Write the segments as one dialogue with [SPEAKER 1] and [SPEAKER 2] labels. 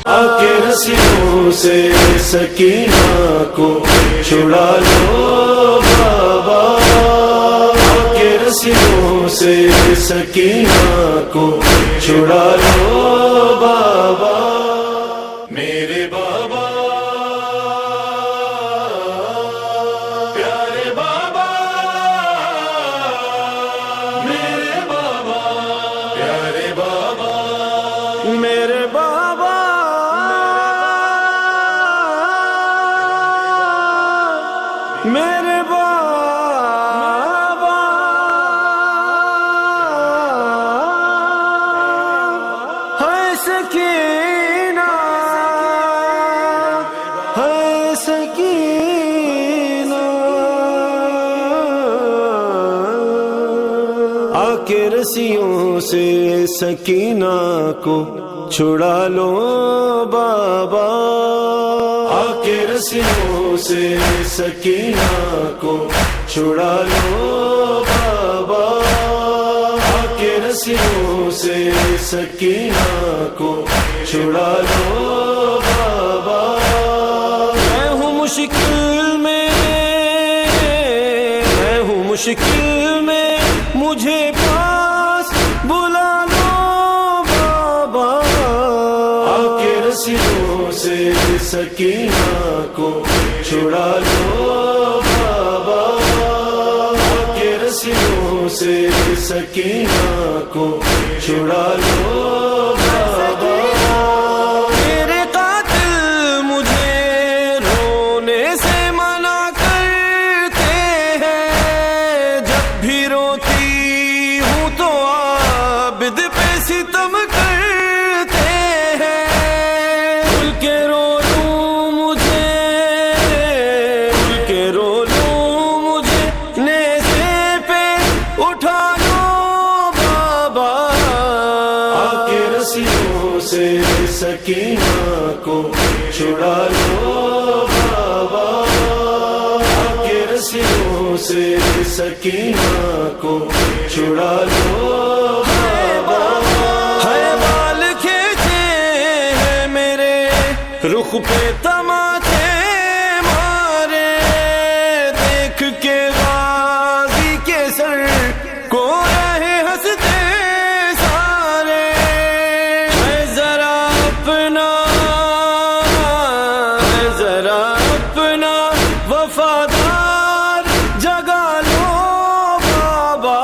[SPEAKER 1] آ کے رسیوں سے سکینہ کو چھڑا لو بابا، آ کے رسیوں سے سکینہ کو چھڑا لو بابا، میرے بابا پیارے بابا، میرے بابا پیارے بابا، میرے بابا میرے بابا، ہے سکینہ ہے سکینہ، آ کے رسیوں سے سکینہ کو چھڑا لو بابا، آ کے رسیوں سے سکینہ کو چھڑا لو بابا، آ کے رسیوں سے سکینہ کو چھڑا لو بابا، میں ہوں مشکل میں، میں ہوں مشکل میں، مجھے پاس بلا لو بابا، آ کے رسیوں سے سکینہ کو چھڑا لو بابا، آ کے رسیوں سے سکینہ کو چھڑا لو بابا، میرے قاتل مجھے رونے سے منع کرتے ہیں، جب بھی روتی ہوں تو عابد پہ ستم کرتے ہیں، کھل کے رو لوں مجھے، کھل کے رو لوں مجھے، نیزے پہ اٹھا لو بابا، آ کے رسیوں سے سکینہ کو چھڑا لو بابا، آ کے رسیوں سے سکینہ کو چھڑا لو بابا، ہے بال کھینچے ہیں میرے رخ پہ تماچے مارے، دیکھ کے غازی کے سر کو رہے ہنستے سارے، ہے ذرا اپنا، ہے ذرا اپنا وفادار جگا لو بابا،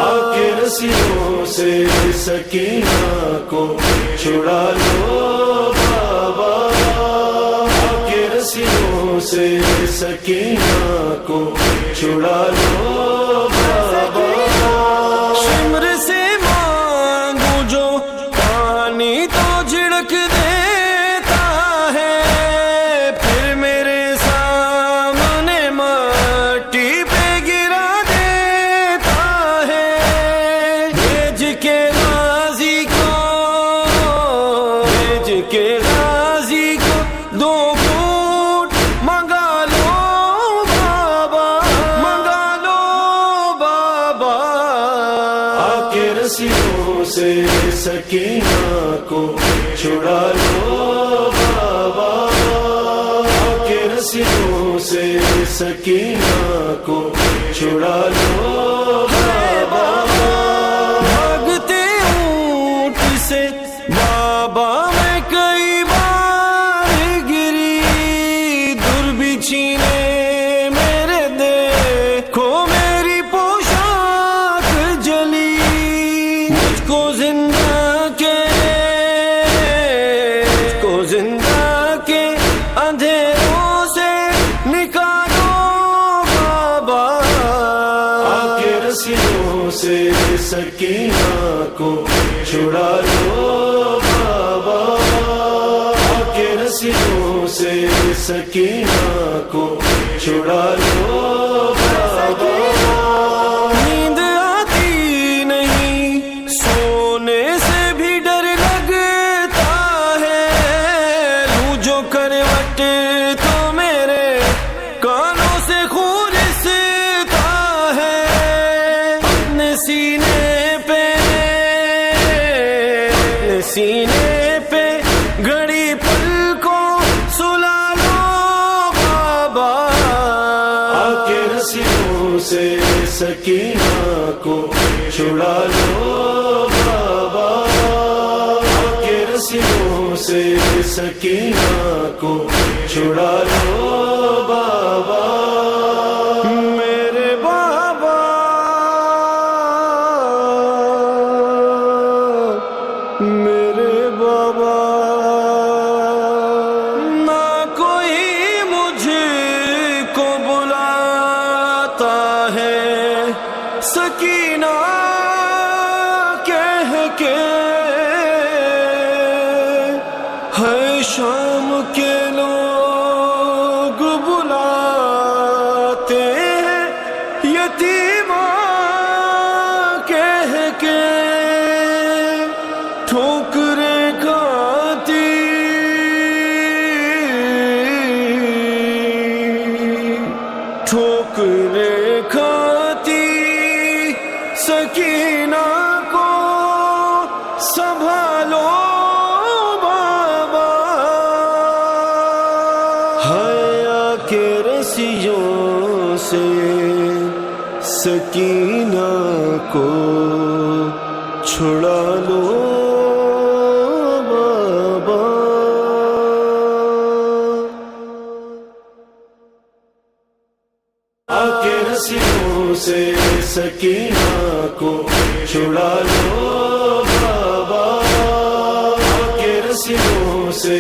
[SPEAKER 1] آ کے رسیوں سے سکینہ کو چھڑا لو بابا، آ کے رسیوں سے سکینہ کو چھڑا لو بابا، شمر سے مانگوں جو پانی تو جھڑک دیتا ہے، پھر میرے سامنے مٹی پہ گرا دیتا ہے، بھیج کے غازی کو، بھیج کے غازی کو دو گھونٹ منگا لو بابا، منگا لو بابا، آ کے رسیوں سے سکینہ کو چھڑا لو بابا، آ کے رسیوں سے سکینہ کو چھڑا لو بابا، بھاگتے اونٹ سے بابا میں کئی بار گری، دور بچھینے میرے دیکھو میری پوشاک جلی، مجھ کو زندہ کے، مجھ کو زندہ کے اندھیروں سے نکالو بابا، آ کے رسیوں سے سکینہ کو چھڑا لو بابا، آ کے رسیوں سے سکینہ کو چھڑا لو بابا، نیند آتی نہیں، سونے سے بھی ڈر لگتا ہے، لوں جو کروٹ تو میرے کانوں سے خون رستا ہے، اپنے سینے پہ، اپنے سینے پہ چھڑا لو بابا، آ کے رسیوں سے سکینہ کو چھڑا لو بابا، میرے بابا، میرے بابا، نہ کوئی مجھ کو بلاتا ہے سکینہ کہہ کے، ہے شام کے لوگ بلاتے ہیں یتیمہ کہہ کے، ٹھوکریں کھاتی ٹھوکریں کھاتی سکینہ کو سنبھالو بابا، حیا کے رسیوں سے سکینہ کو چھڑا لو بابا، آ کے رسیوں سے سکینہ کو چھڑا لو بابا، آ کے رسیوں سے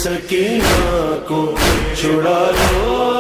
[SPEAKER 1] سکینہ کو چھڑا لو